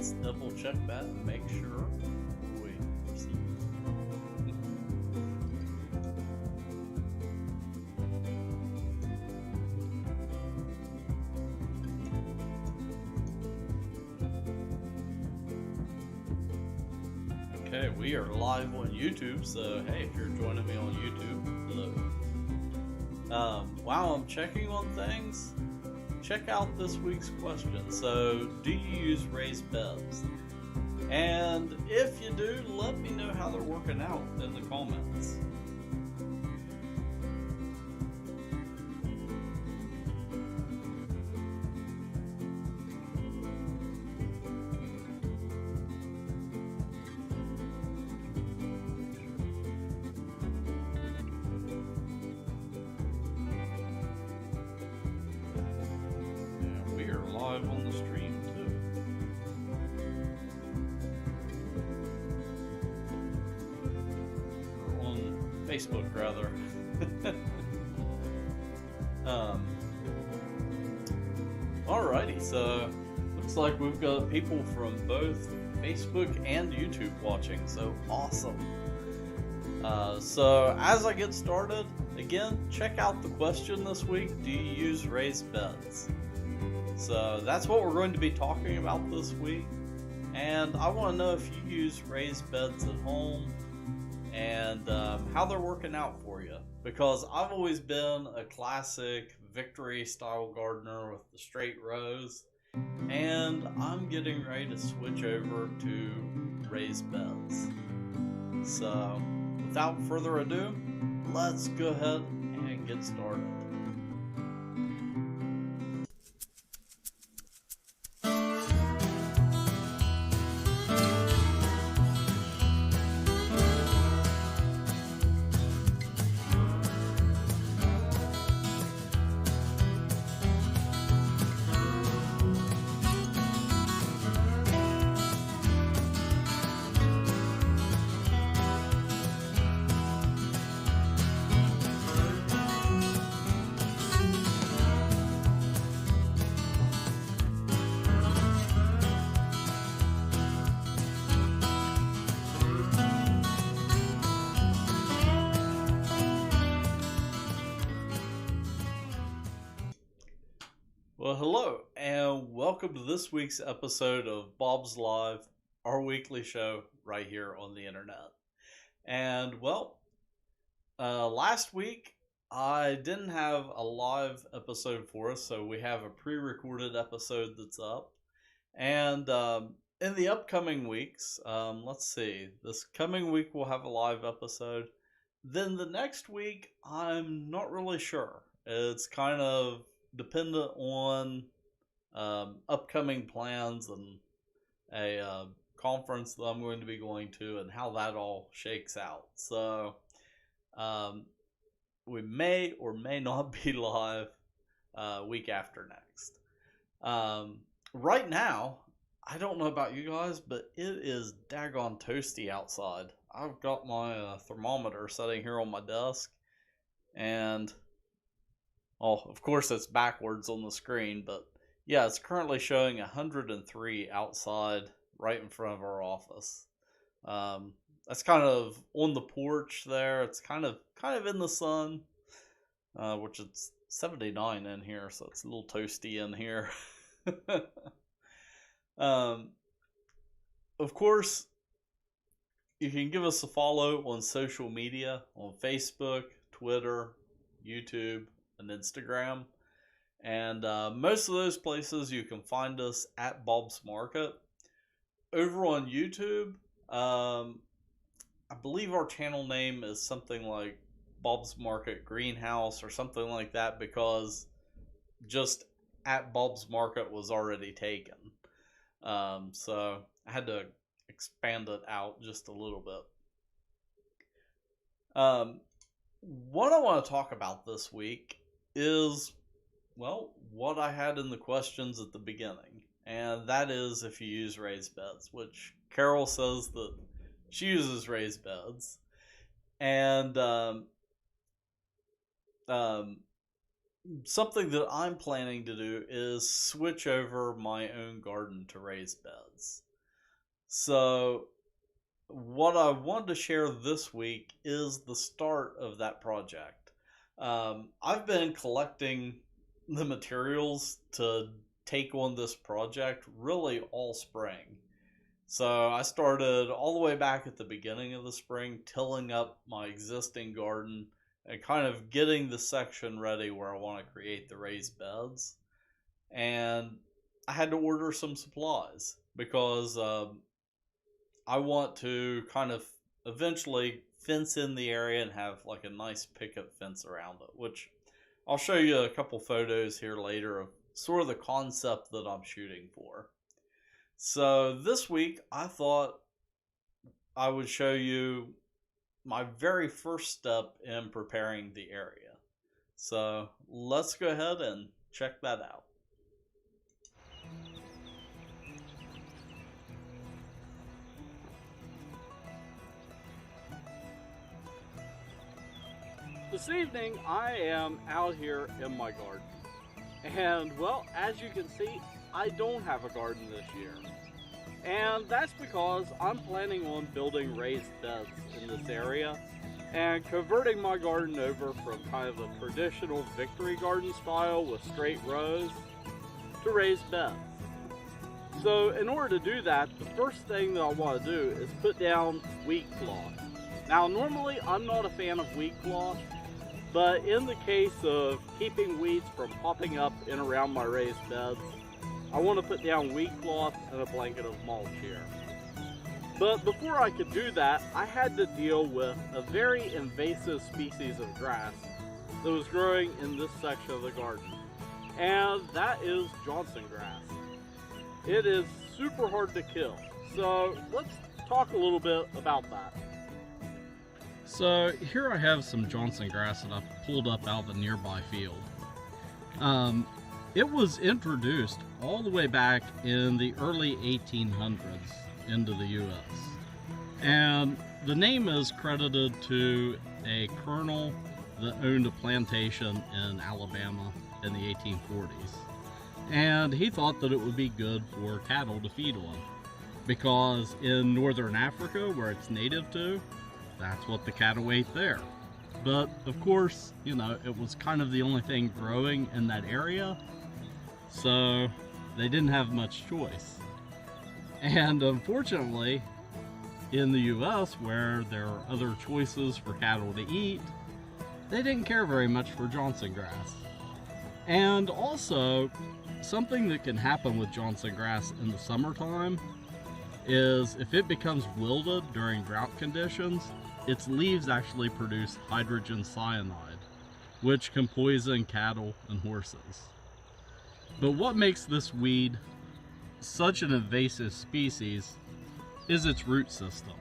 let's double check that and make sure we proceed. Okay, we are live on YouTube, so hey, if you're joining me on YouTube, hello. While I'm checking on things, check out this week's question. So, do you use raised beds? And if you do, let me know how they're working out in the comments. Yeah, we are live on the stream too. Or on Facebook, rather. Alrighty, so looks like we've got people from both Facebook and YouTube watching, so awesome. So as I get started, again, check out the question this week: do you use raised beds? So that's what we're going to be talking about this week, and I want to know if you use raised beds at home and how they're working out for you, because I've always been a classic Victory style gardener with the straight rows, and I'm getting ready to switch over to raised beds. So without further ado, let's go ahead and get started. Well, hello, and welcome to this week's episode of Bob's Live, our weekly show right here on the internet. And, well, last week I didn't have a live episode for us, so we have a pre recorded episode that's up. And in the upcoming weeks, let's see, this coming week we'll have a live episode. Then the next week, I'm not really sure. It's kind of dependent on upcoming plans and a conference that I'm going to be going to and how that all shakes out. So we may or may not be live week after next. Right now, I don't know about you guys, but it is daggone toasty outside. I've got my thermometer sitting here on my desk, and of course it's backwards on the screen, but yeah, it's currently showing 103 outside right in front of our office. That's kind of on the porch there. It's kind of in the sun, which it's 79 in here, so it's a little toasty in here. Of course, you can give us a follow on social media on Facebook, Twitter, YouTube, and Instagram. And most of those places you can find us at Bob's Market. Over on YouTube, I believe our channel name is something like Bob's Market Greenhouse or something like that, because just at Bob's Market was already taken. So I had to expand it out just a little bit. What I want to talk about this week is, well, what I had in the questions at the beginning, and that is if you use raised beds, which Carol says that she uses raised beds, and something that I'm planning to do is switch over my own garden to raised beds. So, what I wanted to share this week is the start of that project. I've been collecting the materials to take on this project really all spring. So I started all the way back at the beginning of the spring, tilling up my existing garden and kind of getting the section ready where I want to create the raised beds. And I had to order some supplies because I want to kind of eventually fence in the area and have like a nice picket fence around it, which I'll show you a couple photos here later of sort of the concept that I'm shooting for. So this week I thought I would show you my very first step in preparing the area. So let's go ahead and check that out. This evening I am out here in my garden. And well, as you can see, I don't have a garden this year. And that's because I'm planning on building raised beds in this area and converting my garden over from kind of a traditional victory garden style with straight rows to raised beds. So in order to do that, the first thing that I want to do is put down weed cloth. Now normally I'm not a fan of weed cloth, but in the case of keeping weeds from popping up in around my raised beds, I want to put down weed cloth and a blanket of mulch here. But before I could do that, I had to deal with a very invasive species of grass that was growing in this section of the garden. And that is Johnson grass. It is super hard to kill. So let's talk a little bit about that. So here I have some Johnson grass that I've pulled up out of a nearby field. It was introduced all the way back in the early 1800s into the US. And the name is credited to a colonel that owned a plantation in Alabama in the 1840s. And he thought that it would be good for cattle to feed on, because in northern Africa, where it's native to, that's what the cattle ate there. But of course, you know, it was kind of the only thing growing in that area, so they didn't have much choice. And unfortunately, in the US, where there are other choices for cattle to eat, they didn't care very much for Johnson grass. And also, something that can happen with Johnson grass in the summertime is if it becomes wilted during drought conditions, its leaves actually produce hydrogen cyanide, which can poison cattle and horses. But what makes this weed such an invasive species is its root system.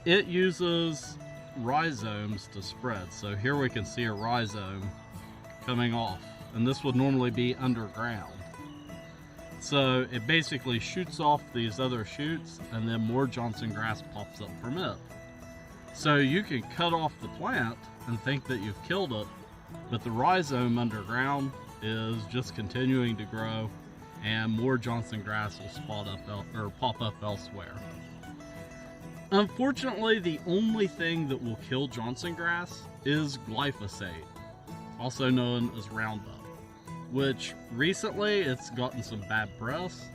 It uses rhizomes to spread. So here we can see a rhizome coming off, and this would normally be underground. So it basically shoots off these other shoots, and then more Johnson grass pops up from it. So you can cut off the plant and think that you've killed it, but the rhizome underground is just continuing to grow, and more Johnson grass will pop up elsewhere. Unfortunately, the only thing that will kill Johnson grass is glyphosate, also known as Roundup, which recently it's gotten some bad press,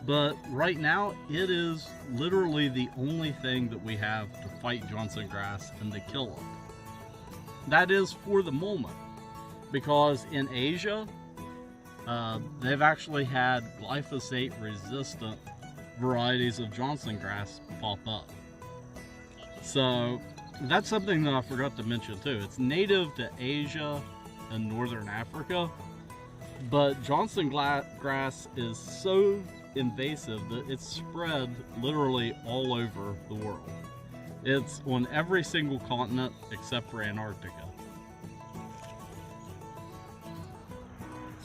but right now it is literally the only thing that we have to fight Johnson grass and to kill it. That is for the moment, because in Asia, they've actually had glyphosate resistant varieties of Johnson grass pop up. So that's something that I forgot to mention too. It's native to Asia and northern Africa, but Johnson grass is so invasive that it's spread literally all over the world. It's on every single continent except for Antarctica.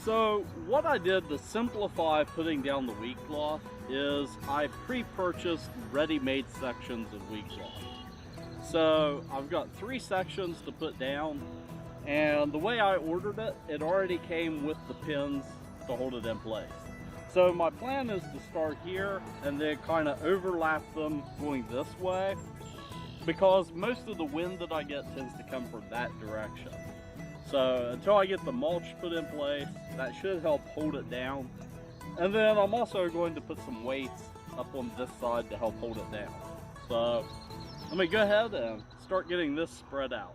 So what I did to simplify putting down the wheat cloth is I pre-purchased ready-made sections of wheat cloth. So I've got 3 sections to put down, and the way I ordered it, it already came with the pins to hold it in place. So my plan is to start here and then kind of overlap them going this way, because most of the wind that I get tends to come from that direction. So until I get the mulch put in place, that should help hold it down. And then I'm also going to put some weights up on this side to help hold it down. So let me go ahead and start getting this spread out.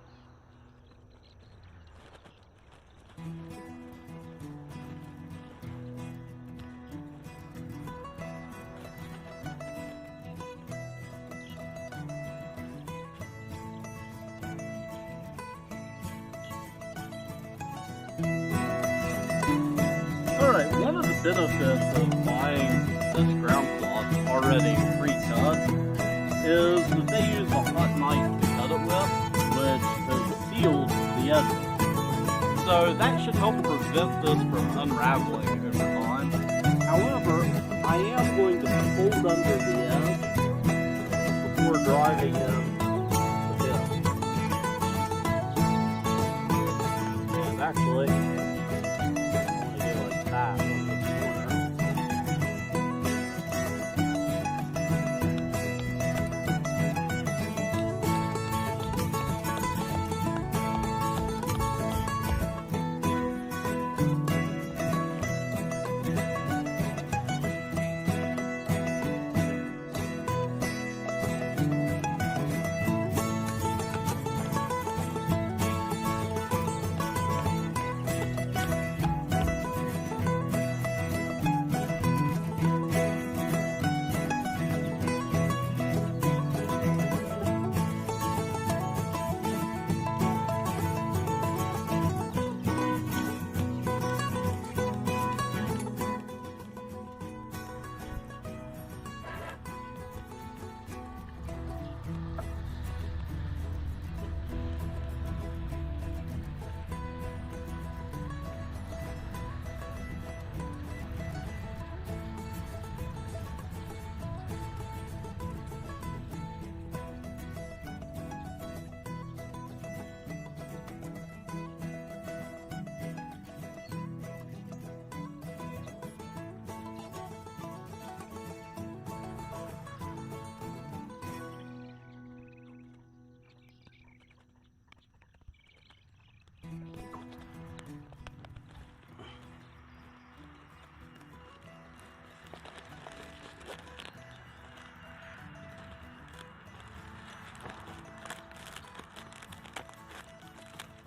Alright, one of the benefits of buying this ground cloth already pre-cut is that they use a hot knife to cut it with, which has sealed the edges. So that should help prevent this from unraveling over time. However, I am going to fold under the edge before driving in the bit. And actually, on this corner.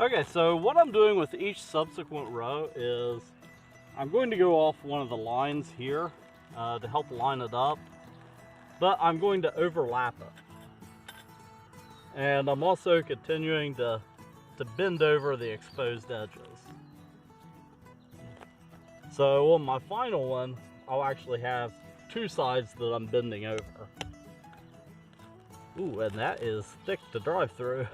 Okay, so what I'm doing with each subsequent row is I'm going to go off one of the lines here to help line it up, but I'm going to overlap it. And I'm also continuing to bend over the exposed edges. So on my final one, I'll actually have two sides that I'm bending over. Ooh, and that is thick to drive through.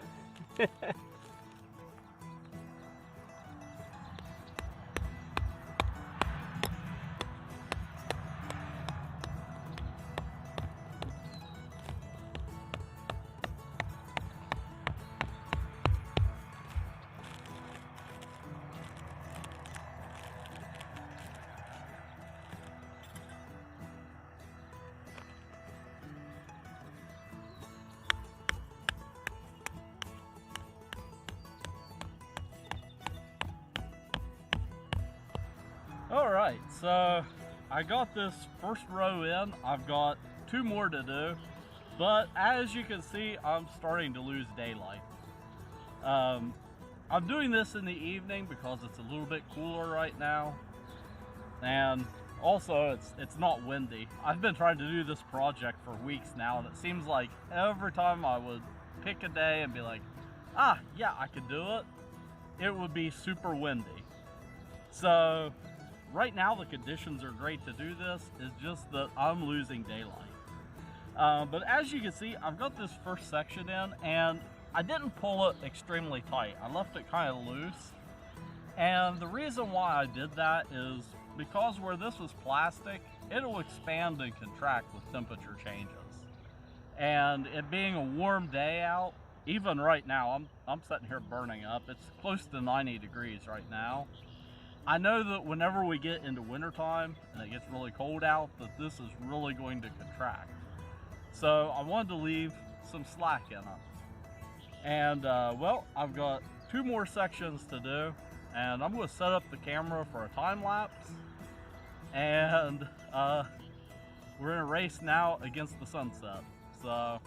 Alright, so I got this first row in. I've got two more to do, but as you can see, I'm starting to lose daylight. I'm doing this in the evening because it's a little bit cooler right now, and also it's not windy. I've been trying to do this project for weeks now, and it seems like every time I would pick a day and be like, ah, yeah, I could do it, it would be super windy. So right now the conditions are great to do this, it's just that I'm losing daylight. But as you can see, I've got this first section in, and I didn't pull it extremely tight. I left it kind of loose. And the reason why I did that is because where this was plastic, it'll expand and contract with temperature changes. And it being a warm day out, even right now, I'm sitting here burning up. It's close to 90 degrees right now. I know that whenever we get into wintertime and it gets really cold out, that this is really going to contract. So I wanted to leave some slack in it. And well, I've got 2 more sections to do, and I'm going to set up the camera for a time lapse. And we're in a race now against the sunset. So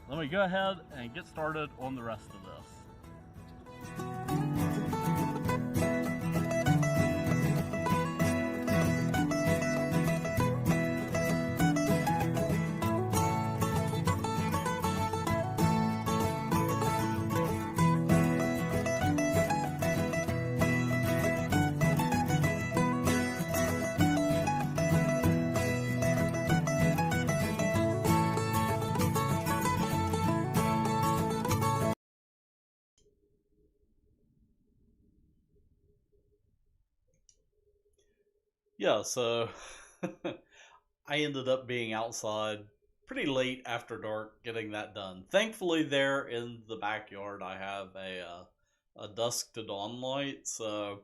let me go ahead and get started on the rest of this. Yeah, so I ended up being outside pretty late after dark getting that done. Thankfully, there in the backyard, I have a dusk to dawn light, so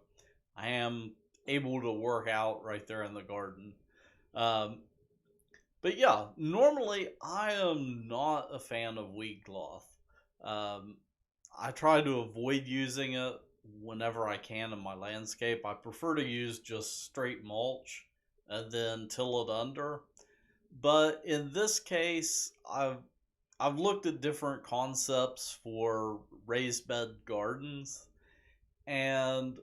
I am able to work out right there in the garden. Um, but yeah, normally I am not a fan of weed cloth. Um, I try to avoid using it whenever I can in my landscape. I prefer to use just straight mulch and then till it under. But in this case, I've looked at different concepts for raised bed gardens, and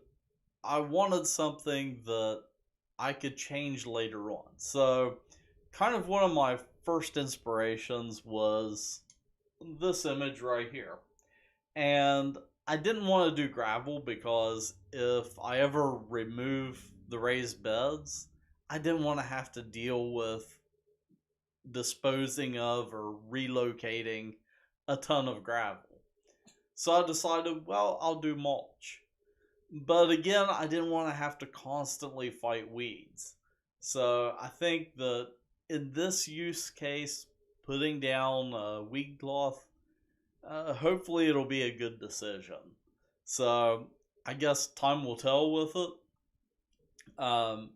I wanted something that I could change later on. So, kind of one of my first inspirations was this image right here. And I didn't want to do gravel because if I ever remove the raised beds, I didn't want to have to deal with disposing of or relocating a ton of gravel. So I decided, well, I'll do mulch. But again, I didn't want to have to constantly fight weeds. So I think that in this use case, putting down weed cloth, hopefully it'll be a good decision. So I guess time will tell with it. Um,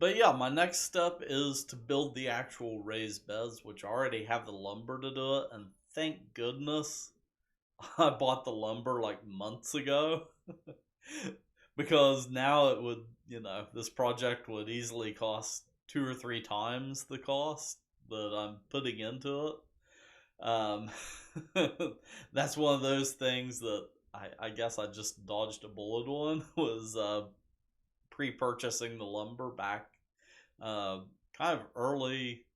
but yeah, my next step is to build the actual raised beds, which I already have the lumber to do it. And thank goodness I bought the lumber like months ago. Because now it would, this project would easily cost 2 or 3 times the cost that I'm putting into it. That's one of those things that I guess I just dodged a bullet on was pre-purchasing the lumber back kind of early.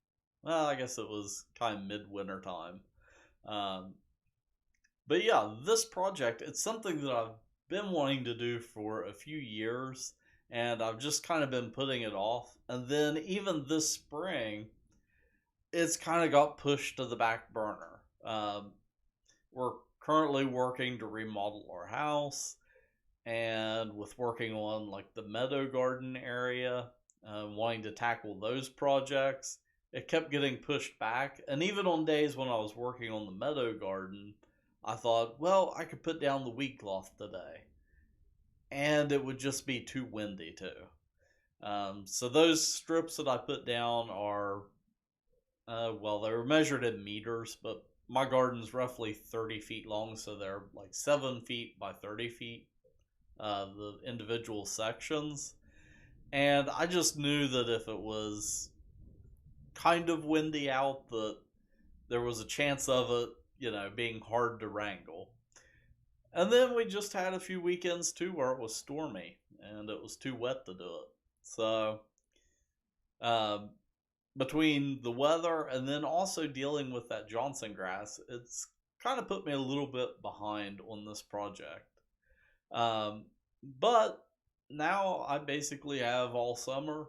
Well, I guess it was kind of midwinter time. Um, but yeah, this project, it's something that I've been wanting to do for a few years, and I've just kind of been putting it off. And then even this spring, it's kind of got pushed to the back burner. We're currently working to remodel our house, and with working on like the meadow garden area, wanting to tackle those projects, it kept getting pushed back. And even on days when I was working on the meadow garden, I thought, well, I could put down the weed cloth today. And it would just be too windy too. So those strips that I put down are, well, they were measured in meters, but my garden's roughly 30 feet long, so they're like 7 feet by 30 feet, the individual sections. And I just knew that if it was kind of windy out, that there was a chance of it, being hard to wrangle. And then we just had a few weekends too where it was stormy and it was too wet to do it. So, um, between the weather and then also dealing with that Johnson grass, it's kind of put me a little bit behind on this project. But now I basically have all summer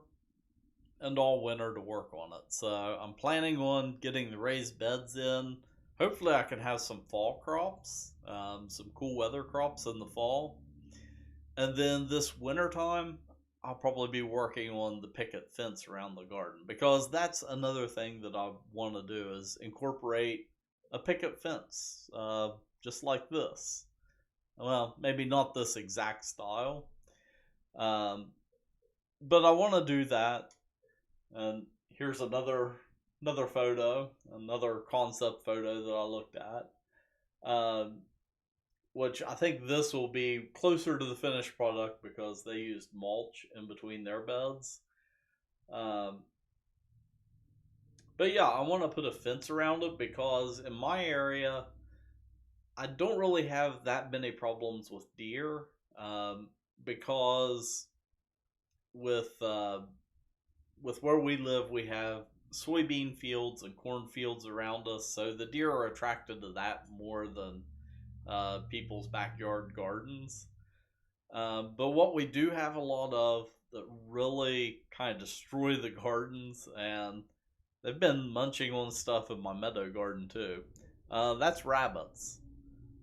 and all winter to work on it. So I'm planning on getting the raised beds in. Hopefully I can have some fall crops, some cool weather crops in the fall. And then this winter time, I'll probably be working on the picket fence around the garden, because that's another thing that I want to do is incorporate a picket fence, just like this. Well, maybe not this exact style, But I want to do that. And here's another photo, another concept photo that I looked at. Which I think this will be closer to the finished product because they used mulch in between their beds. Um, but yeah, I want to put a fence around it because in my area, I don't really have that many problems with deer, um, because with uh, with where we live, we have soybean fields and corn fields around us, so the deer are attracted to that more than people's backyard gardens. But what we do have a lot of that really kind of destroy the gardens, and they've been munching on stuff in my meadow garden too. That's rabbits.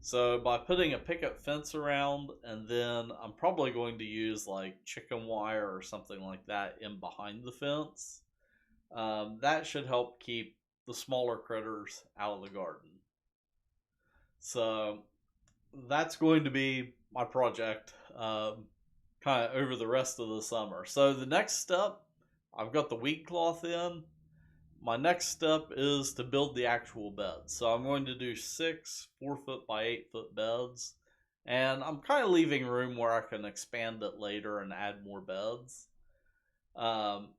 So by putting a picket fence around, and then I'm probably going to use like chicken wire or something like that in behind the fence, that should help keep the smaller critters out of the garden. So that's going to be my project, kind of over the rest of the summer. So the next step, I've got the weed cloth in. My next step is to build the actual bed. So I'm going to do 6 4 foot by 8 foot beds. And I'm kind of leaving room where I can expand it later and add more beds. Um,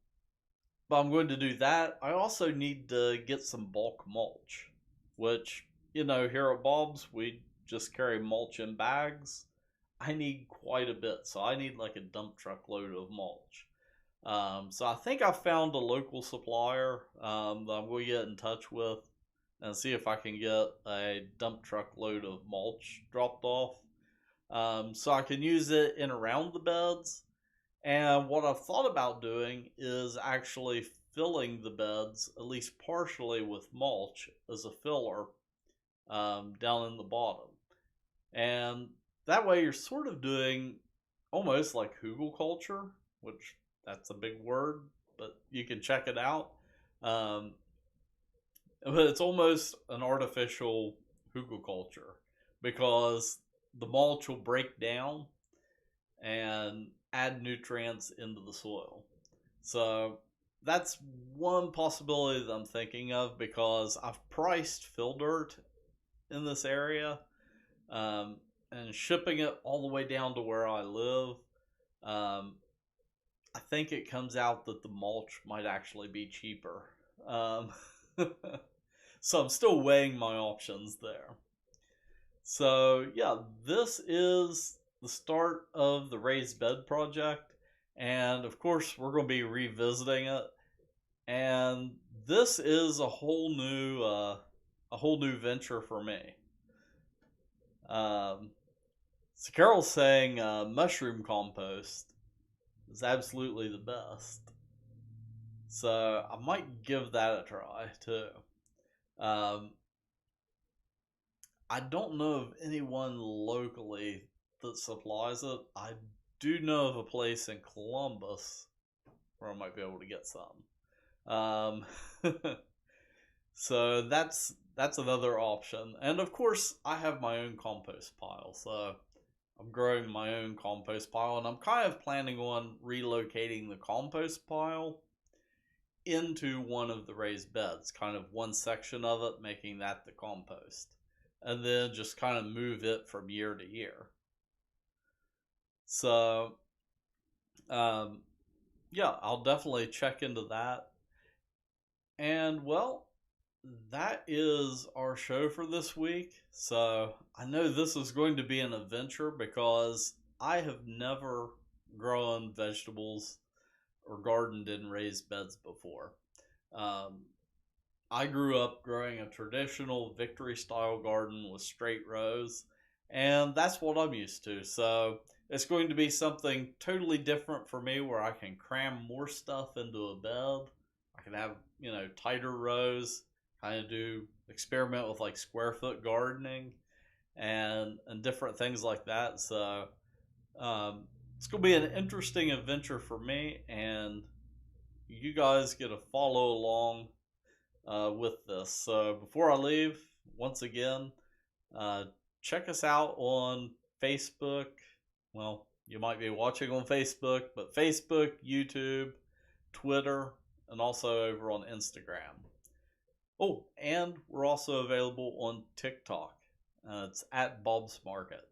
but I'm going to do that. I also need to get some bulk mulch, which, here at Bob's, we just carry mulch in bags. I need quite a bit, so I need like a dump truck load of mulch. So I think I found a local supplier, that I'm going to get in touch with and see if I can get a dump truck load of mulch dropped off, so I can use it in around the beds. And what I've thought about doing is actually filling the beds, at least partially, with mulch as a filler, down in the bottom. And that way you're sort of doing almost like hugelkultur, which that's a big word, but you can check it out. Um, but it's almost an artificial hugelkultur because the mulch will break down and add nutrients into the soil. So that's one possibility that I'm thinking of because I've priced fill dirt in this area, um, and shipping it all the way down to where I live. Um, I think it comes out that the mulch might actually be cheaper. Um, so I'm still weighing my options there. So yeah, this is the start of the raised bed project, and of course we're going to be revisiting it. And this is a whole new venture for me. Um, so Carol's saying mushroom compost is absolutely the best. So I might give that a try too. Um, I don't know of anyone locally that supplies it. I do know of a place in Columbus where I might be able to get some. Um, so that's another option. And of course, I have my own compost pile. So I'm growing my own compost pile, and I'm kind of planning on relocating the compost pile into one of the raised beds, kind of one section of it, making that the compost, and then just kind of move it from year to year. So, um, yeah, I'll definitely check into that. And well, that is our show for this week. So I know this is going to be an adventure because I have never grown vegetables or gardened in raised beds before. Um, I grew up growing a traditional victory style garden with straight rows, and that's what I'm used to. So it's going to be something totally different for me where I can cram more stuff into a bed. I can have, tighter rows, kind of do experiment with like square foot gardening and different things like that. So um, it's going to be an interesting adventure for me, and you guys get to follow along with this. So before I leave, once again, uh, check us out on Facebook. Well, You might be watching on Facebook, but Facebook, YouTube, Twitter, and also over on Instagram. Oh, and we're also available on TikTok. It's at Bob's Market.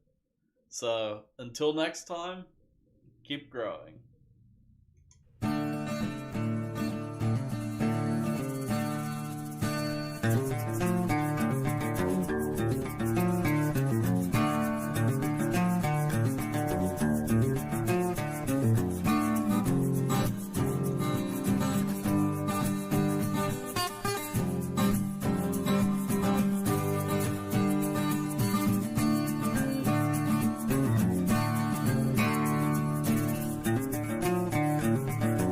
So until next time, keep growing.